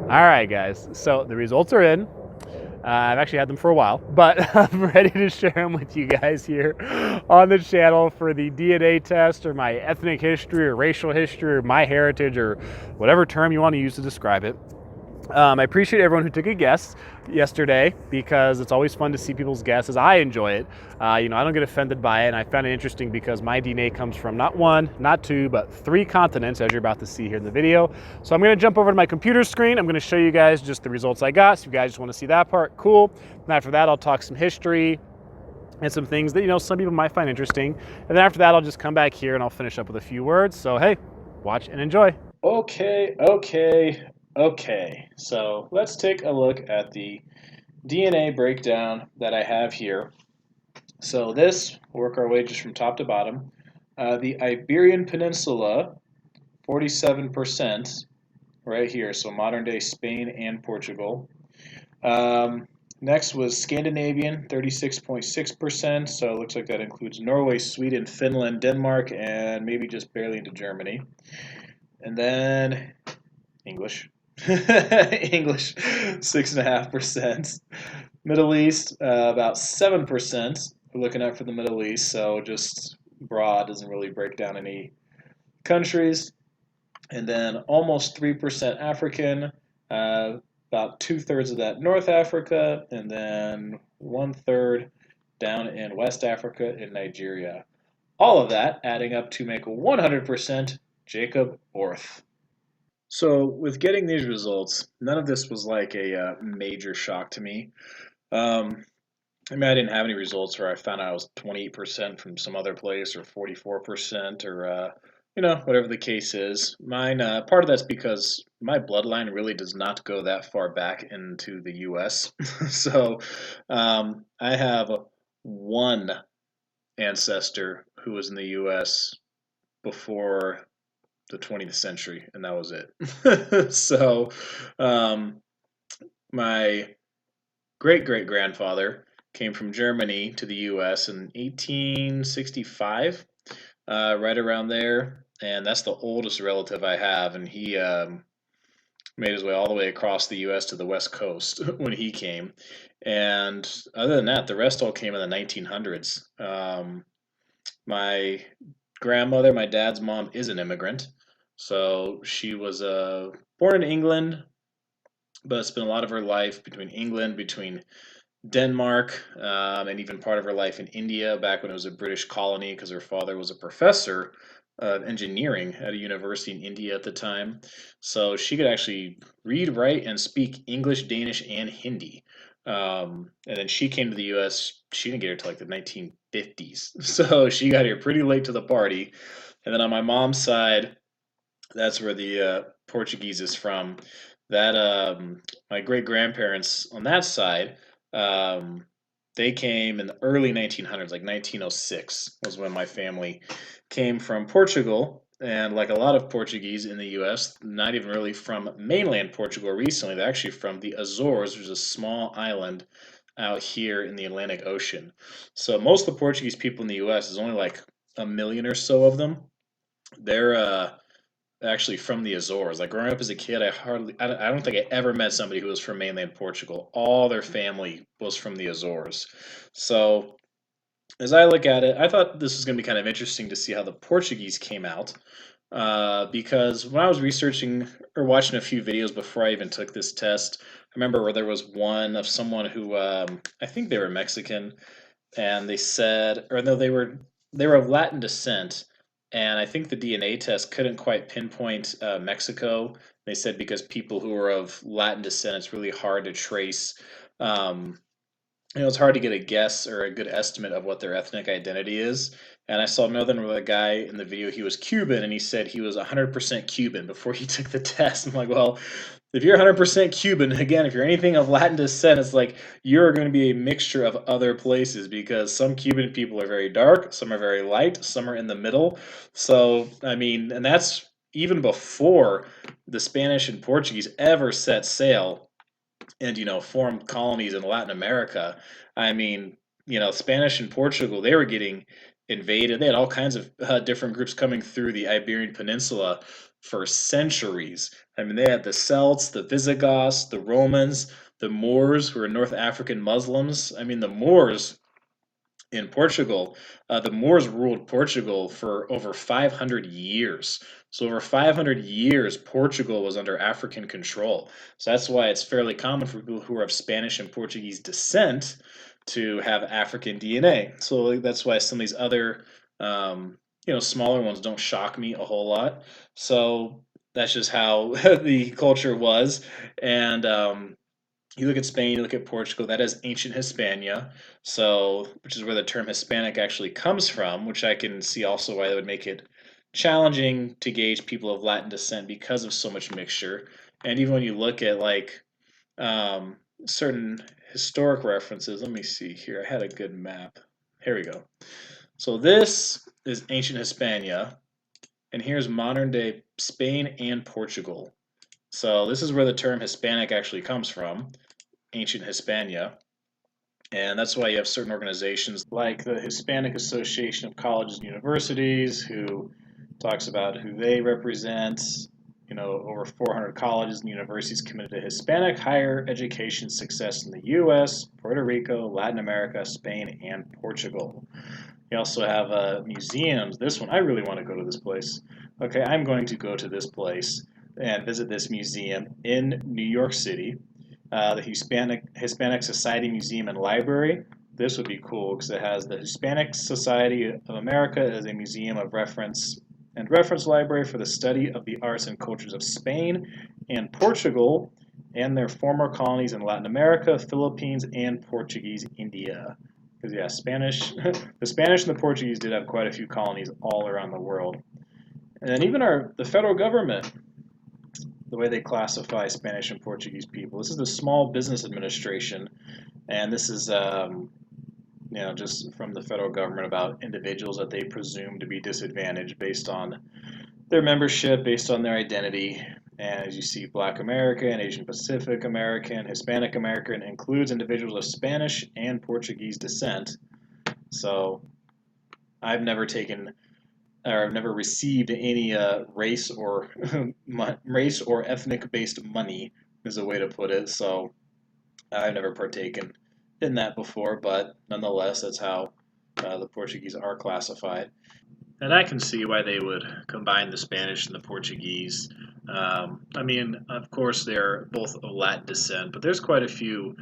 All right, guys. So the results are in. I've actually had them for a while, but I'm ready to share them with you guys here on the channel for the DNA test or my ethnic history or racial history or my heritage or whatever term you want to use to describe it. I appreciate everyone who took a guess yesterday because it's always fun to see people's guesses. I enjoy it. I don't get offended by it, and I found it interesting because my DNA comes from not one, not two, but 3 continents, as you're about to see here in the video. So I'm going to jump over to my computer screen. I'm going to show you guys just the results I got. So if you guys just want to see that part, cool. And after that, I'll talk some history and some things that some people might find interesting. And then after that, I'll just come back here and I'll finish up with a few words. So hey, watch and enjoy. Okay. So let's take a look at the DNA breakdown that I have here. So this, we'll work our way just from top to bottom. The Iberian Peninsula, 47% right here. So modern day Spain and Portugal. Next was Scandinavian, 36.6%. So it looks like that includes Norway, Sweden, Finland, Denmark, and maybe just barely into Germany. And then English. English, 6.5%. Middle East, about 7%. We're looking at for the Middle East, so just broad, doesn't really break down any countries. And then almost 3% African, about 2/3 of that North Africa, and then 1/3 down in West Africa and Nigeria. All of that adding up to make 100% Jacob Orth. So with getting these results, none of this was like a major shock to me. Um, I didn't have any results where I found out I was 28% from some other place or 44% or whatever the case is. Mine, part of that's because my bloodline really does not go that far back into the U.S. So I have one ancestor who was in the U.S. before the 20th century, and that was it. So, um, my great great grandfather came from Germany to the U.S. in 1865, right around there, and that's the oldest relative I have, and he made his way all the way across the U.S. to the West Coast when he came. And other than that, the rest all came in the 1900s. My grandmother, my dad's mom, is an immigrant. So she was born in England, but spent a lot of her life between England, between Denmark, and even part of her life in India back when it was a British colony because her father was a professor of engineering at a university in India at the time. So she could actually read, write, and speak English, Danish, and Hindi. And then she came to the US, she didn't get here till like the 1950s. So she got here pretty late to the party. And then on my mom's side, that's where the Portuguese is from. That my great grandparents on that side, um, they came in the early 1900s, like 1906 was when my family came from Portugal. And like a lot of Portuguese in the U.S., not even really from mainland Portugal recently, they're actually from the Azores, which is a small island out here in the Atlantic Ocean. So most of the Portuguese people in the U.S. is only like a million or so of them. They're actually from the Azores. Like growing up as a kid, I don't think I ever met somebody who was from mainland Portugal. All their family was from the Azores. So as I look at it, I thought this was going to be kind of interesting to see how the Portuguese came out. Because when I was researching or watching a few videos before I even took this test, I remember where there was one of someone who I think they were Mexican, and they said, or no, they were of Latin descent, and I think the DNA test couldn't quite pinpoint Mexico. They said because people who are of Latin descent, it's really hard to trace. Um, it's hard to get a guess or a good estimate of what their ethnic identity is. And I saw another one with a guy in the video. He was Cuban, and he said he was 100% Cuban before he took the test. I'm like, well, if you're 100% Cuban, again, if you're anything of Latin descent, it's like you're going to be a mixture of other places because some Cuban people are very dark, some are very light, some are in the middle. So, I mean, and that's even before the Spanish and Portuguese ever set sail and formed colonies in Latin America. I mean, Spanish and Portugal, they were getting invaded. They had all kinds of different groups coming through the Iberian Peninsula for centuries. I mean, they had the Celts, the Visigoths, the Romans, the Moors, who were North African Muslims. I mean, the Moors in Portugal. The Moors ruled Portugal for over 500 years. So, over 500 years, Portugal was under African control. So, that's why it's fairly common for people who are of Spanish and Portuguese descent to have African DNA. So, like, that's why some of these other, smaller ones don't shock me a whole lot. So, that's just how the culture was. And, you look at Spain, you look at Portugal, that is ancient Hispania, so which is where the term Hispanic actually comes from, which I can see also why that would make it challenging to gauge people of Latin descent because of so much mixture. And even when you look at like um, certain historic references, let me see here. I had a good map. Here we go. So this is ancient Hispania, and here's modern day Spain and Portugal. So this is where the term Hispanic actually comes from, ancient Hispania. And that's why you have certain organizations like the Hispanic Association of Colleges and Universities, who talks about who they represent. Over 400 colleges and universities committed to Hispanic higher education success in the U.S., Puerto Rico, Latin America, Spain, and Portugal. You also have museums. This one, I really want to go to this place. Okay, I'm going to go to this place and visit this museum in New York City, the Hispanic Society Museum and Library. This would be cool because it has the Hispanic Society of America as a museum of reference and reference library for the study of the arts and cultures of Spain and Portugal and their former colonies in Latin America, Philippines, and Portuguese India. Because yeah, Spanish, the Spanish and the Portuguese did have quite a few colonies all around the world. And then even the federal government, the way they classify Spanish and Portuguese people. This is the Small Business Administration, and this is just from the federal government about individuals that they presume to be disadvantaged based on their membership, based on their identity. And as you see, Black American, Asian Pacific American, Hispanic American includes individuals of Spanish and Portuguese descent. So I've never taken or I've never received any race or race or ethnic based money is a way to put it. So I've never partaken in that before, but nonetheless, that's how the Portuguese are classified. And I can see why they would combine the Spanish and the Portuguese. I mean, of course, they're both of Latin descent, but there's quite a few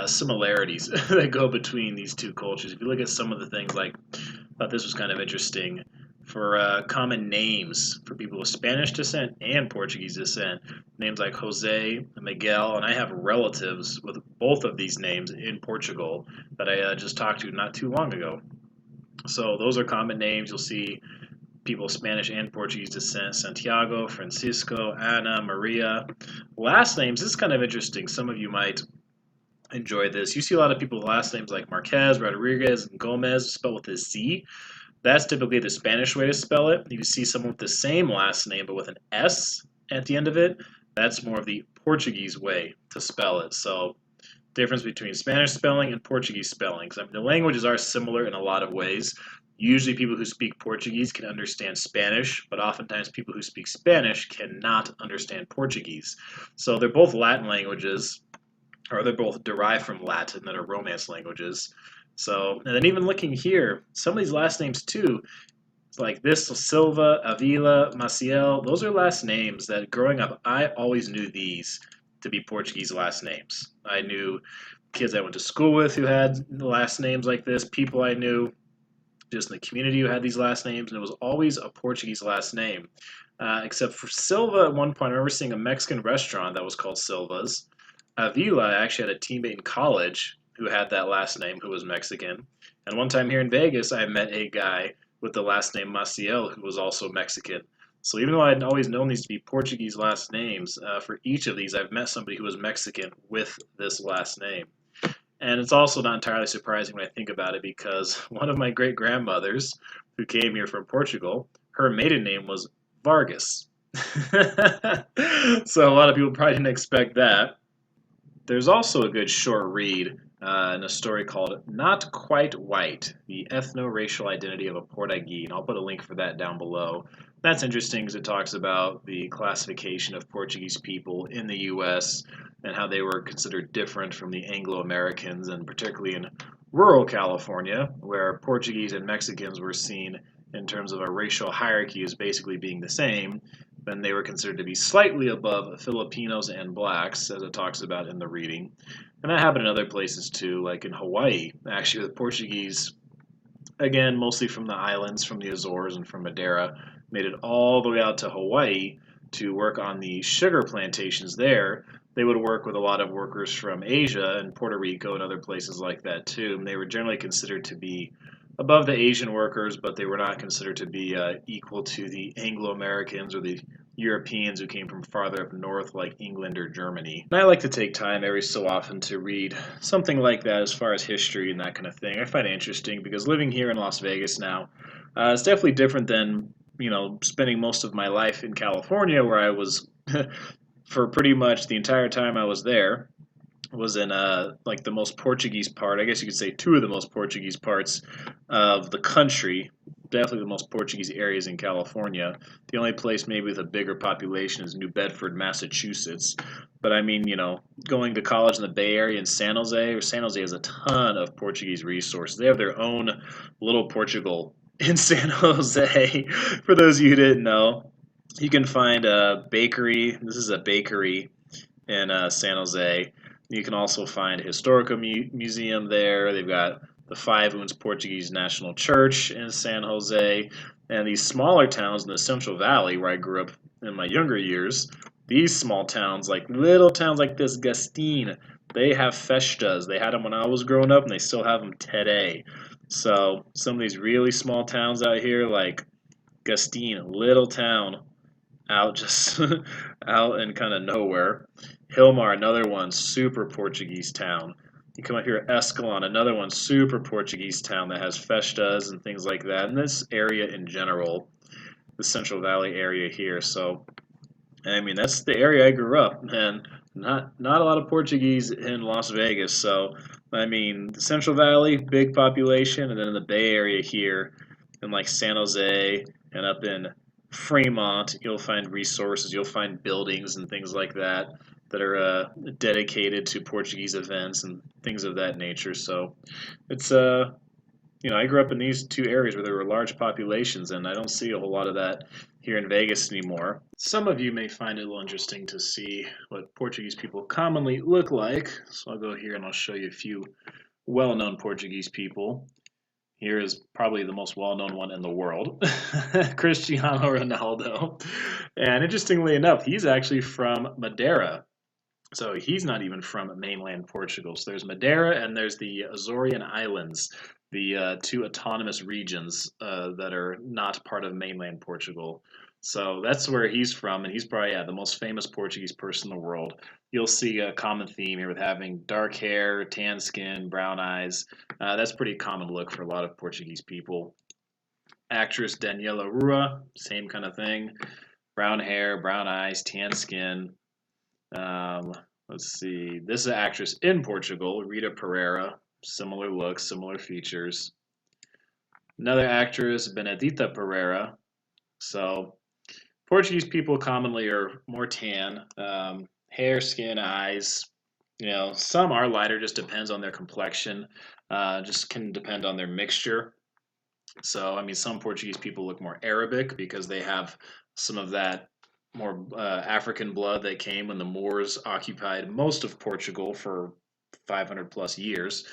similarities that go between these two cultures. If you look at some of the things, like, I thought this was kind of interesting for common names for people with Spanish descent and Portuguese descent. Names like Jose, Miguel, and I have relatives with both of these names in Portugal that I just talked to not too long ago. So those are common names. You'll see people of Spanish and Portuguese descent: Santiago, Francisco, Ana, Maria. Last names, this is kind of interesting. Some of you might enjoy this. You see a lot of people with last names like Marquez, Rodriguez, and Gomez spelled with a Z. That's typically the Spanish way to spell it. If you see someone with the same last name but with an S at the end of it, that's more of the Portuguese way to spell it. So difference between Spanish spelling and Portuguese spelling. I mean, the languages are similar in a lot of ways. Usually people who speak Portuguese can understand Spanish, but oftentimes people who speak Spanish cannot understand Portuguese. So they're both Latin languages, or they're both derived from Latin that are Romance languages. So, and then even looking here, some of these last names too, like this, Silva, Avila, Maciel, those are last names that growing up, I always knew these to be Portuguese last names. I knew kids I went to school with who had last names like this, people I knew just in the community who had these last names, and it was always a Portuguese last name. Except for Silva, at one point, I remember seeing a Mexican restaurant that was called Silva's. Avila, I actually had a teammate in college who had that last name who was Mexican. And one time here in Vegas, I met a guy with the last name Maciel who was also Mexican. So even though I'd always known these to be Portuguese last names, for each of these, I've met somebody who was Mexican with this last name. And it's also not entirely surprising when I think about it, because one of my great-grandmothers who came here from Portugal, her maiden name was Vargas. So a lot of people probably didn't expect that. There's also a good short read in a story called Not Quite White, the Ethno-Racial Identity of a Portagee, and I'll put a link for that down below. That's interesting because it talks about the classification of Portuguese people in the U.S. and how they were considered different from the Anglo-Americans, and particularly in rural California, where Portuguese and Mexicans were seen in terms of a racial hierarchy as basically being the same. Then they were considered to be slightly above Filipinos and blacks, as it talks about in the reading. And that happened in other places too, like in Hawaii, actually, with Portuguese, again, mostly from the islands, from the Azores and from Madeira, made it all the way out to Hawaii to work on the sugar plantations there. They would work with a lot of workers from Asia and Puerto Rico and other places like that too. And they were generally considered to be above the Asian workers, but they were not considered to be equal to the Anglo Americans or the Europeans who came from farther up north, like England or Germany. And I like to take time every so often to read something like that as far as history and that kind of thing. I find it interesting because living here in Las Vegas now, it's definitely different than, spending most of my life in California, where I was for pretty much the entire time I was there was in like the most Portuguese part. I guess you could say two of the most Portuguese parts of the country. Definitely the most Portuguese areas in California. The only place maybe with a bigger population is New Bedford, Massachusetts. But I mean, going to college in the Bay Area in San Jose, or San Jose has a ton of Portuguese resources. They have their own little Portugal in San Jose. For those of you who didn't know, you can find a bakery. This is a bakery in San Jose. You can also find a historical museum there. They've got the Five Wounds Portuguese National Church in San Jose, and these smaller towns in the Central Valley, where I grew up in my younger years. These small towns, like little towns like this, Gastine, they have festas. They had them when I was growing up, and they still have them today. So some of these really small towns out here, like Gastine, little town, out just out in kind of nowhere. Hilmar, another one, super Portuguese town. You come up here, Escalon, another one, super Portuguese town that has festas and things like that. And this area in general, the Central Valley area here. So, I mean, that's the area I grew up, and not a lot of Portuguese in Las Vegas. So, I mean, the Central Valley, big population, and then in the Bay Area here, in like San Jose and up in Fremont, you'll find resources, you'll find buildings and things like that that are dedicated to Portuguese events and things of that nature. So, it's I grew up in these two areas where there were large populations, and I don't see a whole lot of that here in Vegas anymore. Some of you may find it a little interesting to see what Portuguese people commonly look like. So I'll go here and I'll show you a few well-known Portuguese people. Here is probably the most well-known one in the world, Cristiano Ronaldo. And interestingly enough, he's actually from Madeira. So he's not even from mainland Portugal. So there's Madeira and there's the Azorian Islands, the two autonomous regions that are not part of mainland Portugal. So that's where he's from, and he's probably the most famous Portuguese person in the world. You'll see a common theme here with having dark hair, tan skin, brown eyes. That's pretty common look for a lot of Portuguese people. Actress Daniela Rua, same kind of thing. Brown hair, brown eyes, tan skin. Um, let's see. This is an actress in Portugal, Rita Pereira. Similar look, similar features. Another actress, Benedita Pereira. So, Portuguese people commonly are more tan. Hair, skin, eyes. Some are lighter, just depends on their complexion. Just can depend on their mixture. So, I mean, some Portuguese people look more Arabic because they have some of that more African blood that came when the Moors occupied most of Portugal for 500 plus years.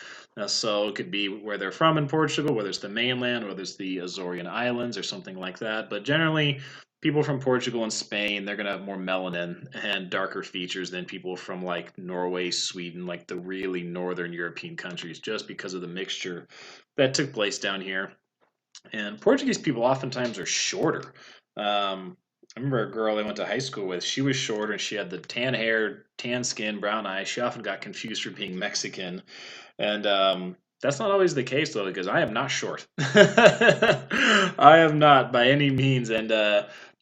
So it could be where they're from in Portugal, whether it's the mainland, whether it's the Azorian Islands or something like that. But generally, people from Portugal and Spain, they're going to have more melanin and darker features than people from like Norway, Sweden, like the really northern European countries, just because of the mixture that took place down here. And Portuguese people oftentimes are shorter. I remember a girl I went to high school with. She was shorter and she had the tan hair, tan skin, brown eyes. She often got confused for being Mexican. And that's not always the case, though, because I am not short. I am not by any means. And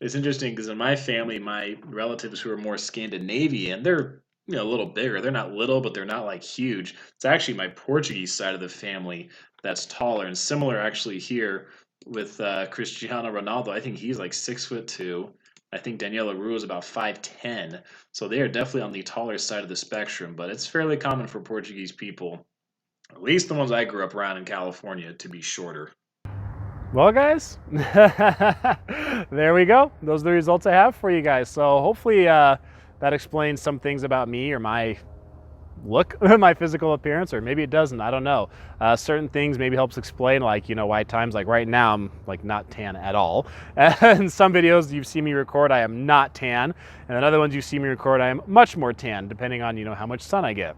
it's interesting because in my family, my relatives who are more Scandinavian, they're a little bigger. They're not little, but they're not like huge. It's actually my Portuguese side of the family that's taller and similar actually here. with Cristiano Ronaldo. I think he's like 6'2". I think Daniela Rue is about 5'10". So they are definitely on the taller side of the spectrum, but it's fairly common for Portuguese people, at least the ones I grew up around in California, to be shorter. Well, guys, there we go. Those are the results I have for you guys. So hopefully that explains some things about me or my look, my physical appearance, or maybe it doesn't. I don't know. Certain things maybe helps explain, like, you know, why times like right now I'm like not tan at all. And some videos you've seen me record, I am not tan. And then other ones you see me record, I am much more tan, depending on, you know, how much sun I get.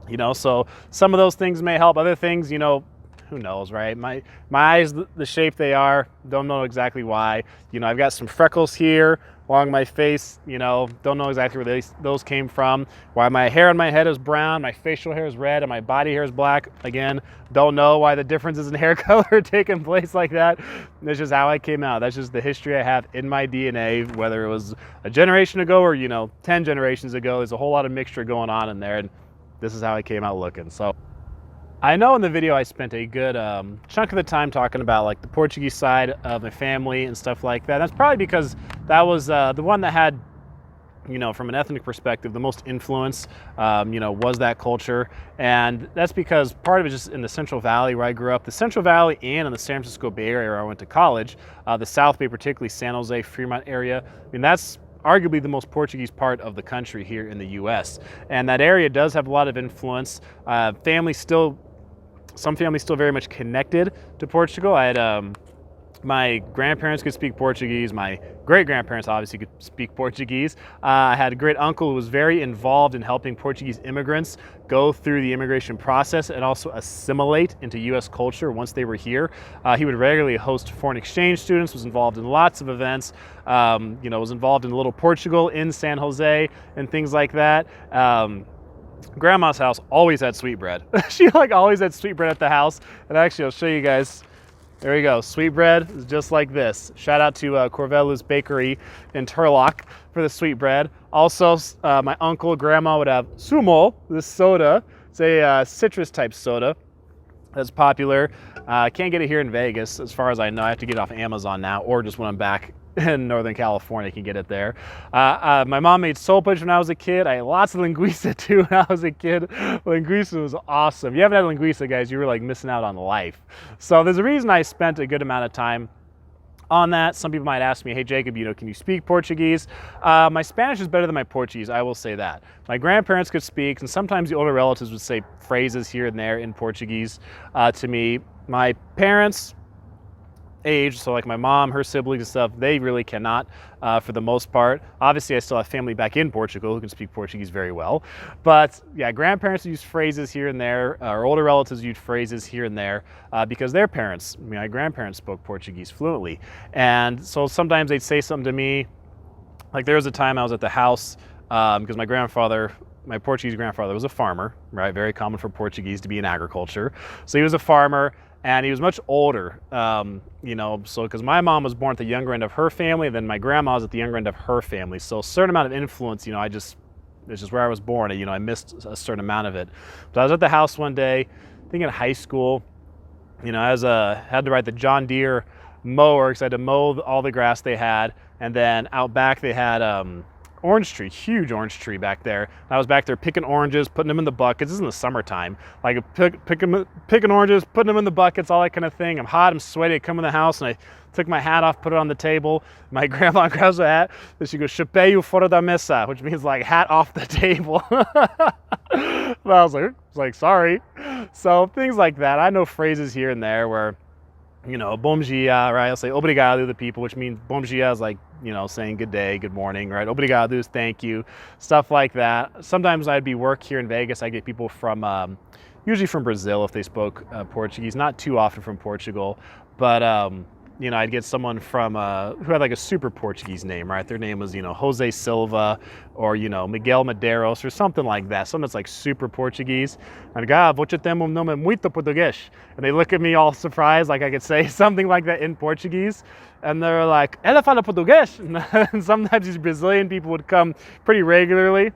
You know, so some of those things may help. Other things, you know, who knows, right? My eyes, the shape they are, don't know exactly why. You know, I've got some freckles here along my face, you know, don't know exactly where those came from. Why my hair on my head is brown, my facial hair is red, and my body hair is black. Again, don't know why the differences in hair color are taking place like that. That's just how I came out. That's just the history I have in my DNA, whether it was a generation ago or, you know, 10 generations ago. There's a whole lot of mixture going on in there, and this is how I came out looking. So I know in the video I spent a good chunk of the time talking about like the Portuguese side of my family and stuff like that. That's probably because that was the one that had, you know, from an ethnic perspective, the most influence, you know, was that culture. And that's because part of it just in the Central Valley where I grew up, the Central Valley and in the San Francisco Bay Area where I went to college, the South Bay, particularly San Jose, Fremont area. I mean, that's arguably the most Portuguese part of the country here in the US. And that area does have a lot of influence. Some families still very much connected to Portugal. I had my grandparents could speak Portuguese. My great-grandparents obviously could speak Portuguese. I had a great uncle who was very involved in helping Portuguese immigrants go through the immigration process and also assimilate into U.S. culture once they were here. He would regularly host foreign exchange students, was involved in lots of events, you know, was involved in Little Portugal in San Jose and things like that. Grandma's house always had sweetbread. She like always had sweetbread at the house. And actually, I'll show you guys. There we go. Sweetbread is just like this. Shout out to Corvello's Bakery in Turlock for the sweetbread. Also, my uncle, grandma would have sumo, this soda. It's a citrus type soda that's popular. Can't get it here in Vegas, as far as I know. I have to get it off Amazon now, or just when I'm back in Northern California, I can get it there. My mom made sopage when I was a kid. I had lots of linguiça too when I was a kid. Linguiça was awesome. If you haven't had linguiça, guys, you were like missing out on life. So there's a reason I spent a good amount of time on that. Some people might ask me, hey Jacob, you know, can you speak Portuguese? My Spanish is better than my Portuguese, I will say that. My grandparents could speak, and sometimes the older relatives would say phrases here and there in Portuguese to me. My parents' age, so like my mom, her siblings and stuff, they really cannot for the most part. Obviously, I still have family back in Portugal who can speak Portuguese very well. But yeah, grandparents use phrases here and there, or older relatives use phrases here and there because their parents, my grandparents spoke Portuguese fluently. And so sometimes they'd say something to me, like there was a time I was at the house because my Portuguese grandfather was a farmer, right? Very common for Portuguese to be in agriculture. So he was a farmer, and he was much older, you know, so because my mom was born at the younger end of her family, then my grandma was at the younger end of her family. So a certain amount of influence, you know, it's just where I was born, you know, I missed a certain amount of it. But I was at the house one day, I think in high school, you know, had to ride the John Deere mower because I had to mow all the grass they had. And then out back they had orange tree, huge orange tree back there. I was back there picking oranges, putting them in the buckets. This is in the summertime. Like picking oranges, putting them in the buckets, all that kind of thing. I'm hot, I'm sweaty. I come in the house and I took my hat off, put it on the table. My grandma grabs the hat and she goes, "Chapéu fora da mesa," which means like hat off the table. And I was like, sorry. So things like that. I know phrases here and there where, you know, bom dia, right? I'll say obrigado to the people, which means bom dia is like, you know, saying good day, good morning, right? Obrigado is thank you, stuff like that. Sometimes I'd be work here in Vegas. I get people from, usually from Brazil if they spoke Portuguese, not too often from Portugal, but you know, I'd get someone from who had like a super Portuguese name, right? Their name was, you know, Jose Silva or, you know, Miguel Medeiros or something like that. Something that's like super Portuguese. And você tem nome muito português. And they look at me all surprised, like I could say something like that in Portuguese. And they're like, ela fala português? And sometimes these Brazilian people would come pretty regularly.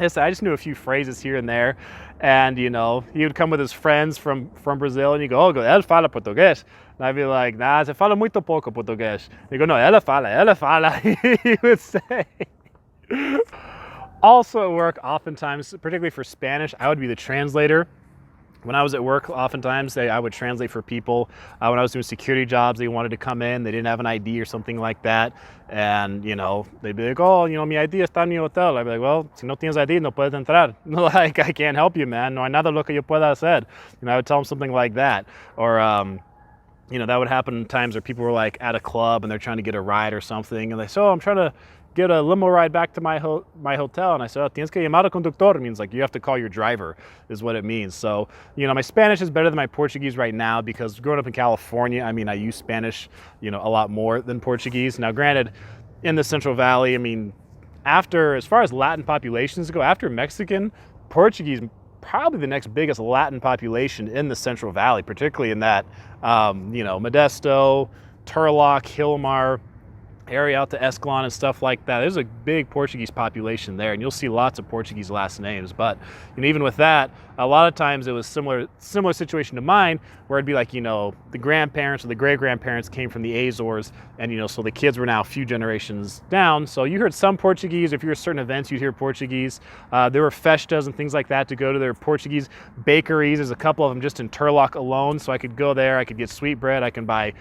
I just knew a few phrases here and there, and you know, he would come with his friends from Brazil, and you go, "Oh, ele fala português," and I'd be like, "Nah, se fala muito pouco português." They go, "No, ela fala." He would say. Also at work, oftentimes, particularly for Spanish, I would be the translator. When I was at work, oftentimes I would translate for people. When I was doing security jobs, they wanted to come in, they didn't have an ID or something like that, and you know, they'd be like, "Oh, you know, mi ID está en mi hotel." I'd be like, "Well, si no tienes ID, no puedes entrar." Like, I can't help you, man. No hay nada lo que yo pueda hacer. You know, I would tell them something like that, or you know, that would happen times where people were like at a club and they're trying to get a ride or something, and they say, "Oh, I'm trying to get a limo ride back to my hotel," and I said, "Oh, tienes que llamar al conductor." It means like you have to call your driver, is what it means. So, you know, my Spanish is better than my Portuguese right now, because growing up in California, I mean, I use Spanish, you know, a lot more than Portuguese. Now, granted, in the Central Valley, I mean, as far as Latin populations go, after Mexican, Portuguese probably the next biggest Latin population in the Central Valley, particularly in that, you know, Modesto, Turlock, Hilmar area out to Escalon and stuff like that. There's a big Portuguese population there, and you'll see lots of Portuguese last names. But you know, even with that, a lot of times it was similar situation to mine, where it'd be like, you know, the grandparents or the great-grandparents came from the Azores, and you know, so the kids were now a few generations down. So you heard some Portuguese. If you were at certain events, you'd hear Portuguese. There were festas and things like that to go to. Their Portuguese bakeries. There's a couple of them just in Turlock alone, so I could go there. I could get sweetbread. I can buy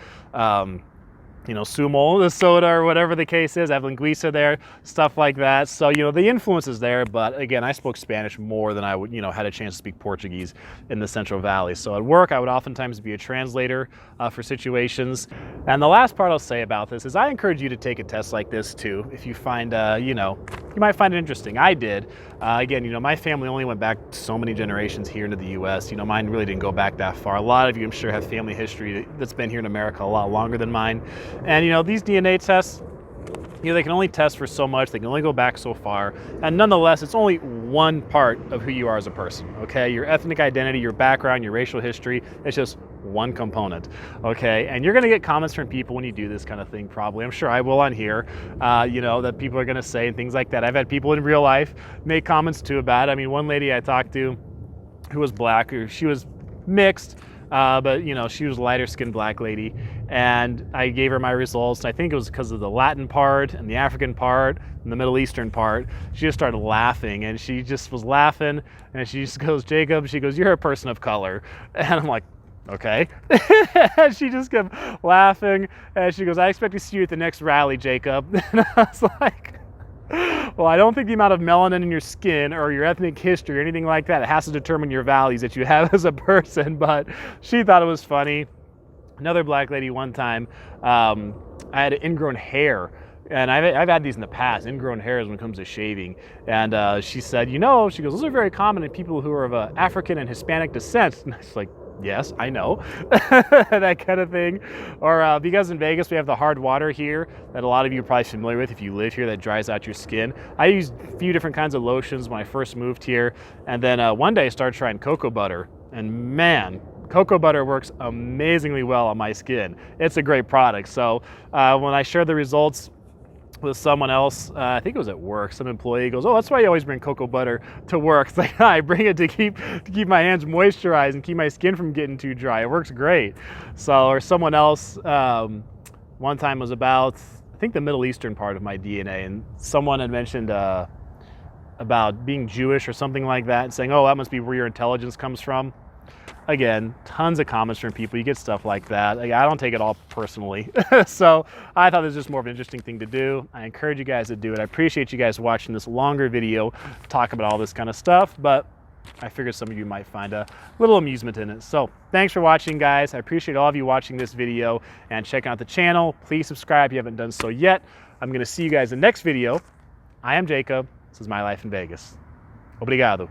you know, sumo, the soda, or whatever the case is. I have linguiça there, stuff like that. So, you know, the influence is there, but again, I spoke Spanish more than I would, you know, had a chance to speak Portuguese in the Central Valley. So at work, I would oftentimes be a translator for situations. And the last part I'll say about this is I encourage you to take a test like this too, if you find, you know, you might find it interesting. I did. Again, you know, my family only went back so many generations here into the U.S. You know, mine really didn't go back that far. A lot of you, I'm sure, have family history that's been here in America a lot longer than mine. And, you know, these DNA tests, you know, they can only test for so much. They can only go back so far. And nonetheless, it's only one part of who you are as a person, okay? Your ethnic identity, your background, your racial history, it's just one component, okay? And you're gonna get comments from people when you do this kind of thing, probably. I'm sure I will on here, you know, that people are gonna say and things like that. I've had people in real life make comments too about it. I mean, one lady I talked to who was black, she was mixed, but you know, she was a lighter skinned black lady, and I gave her my results. I think it was because of the Latin part and the African part and the Middle Eastern part. She just started laughing, and she just was laughing, and she just goes, "Jacob," she goes, "you're a person of color." And I'm like, okay. She just kept laughing, and she goes, "I expect to see you at the next rally, Jacob." And I was like, well, I don't think the amount of melanin in your skin or your ethnic history or anything like that has to determine your values that you have as a person, but she thought it was funny. Another black lady one time, I had ingrown hair, and I've had these in the past, ingrown hairs when it comes to shaving, and she said, you know, she goes, "those are very common in people who are of African and Hispanic descent." And I was like, yes, I know. That kind of thing. Or because in Vegas we have the hard water here that a lot of you are probably familiar with if you live here, that dries out your skin. I used a few different kinds of lotions when I first moved here, and then one day I started trying cocoa butter, and man, cocoa butter works amazingly well on my skin. It's a great product. So when I shared the results with someone else, I think it was at work, some employee goes, "Oh, that's why you always bring cocoa butter to work." It's like, I bring it to keep my hands moisturized and keep my skin from getting too dry. It works great. So, or someone else, one time was about, I think, the Middle Eastern part of my DNA, and someone had mentioned about being Jewish or something like that, and saying, "Oh, that must be where your intelligence comes from." Again, tons of comments from people. You get stuff like that. Like, I don't take it all personally. So I thought this was just more of an interesting thing to do. I encourage you guys to do it. I appreciate you guys watching this longer video, talk about all this kind of stuff, but I figured some of you might find a little amusement in it. So thanks for watching, guys. I appreciate all of you watching this video and checking out the channel. Please subscribe if you haven't done so yet. I'm going to see you guys in the next video. I am Jacob. This is My Life in Vegas. Obrigado.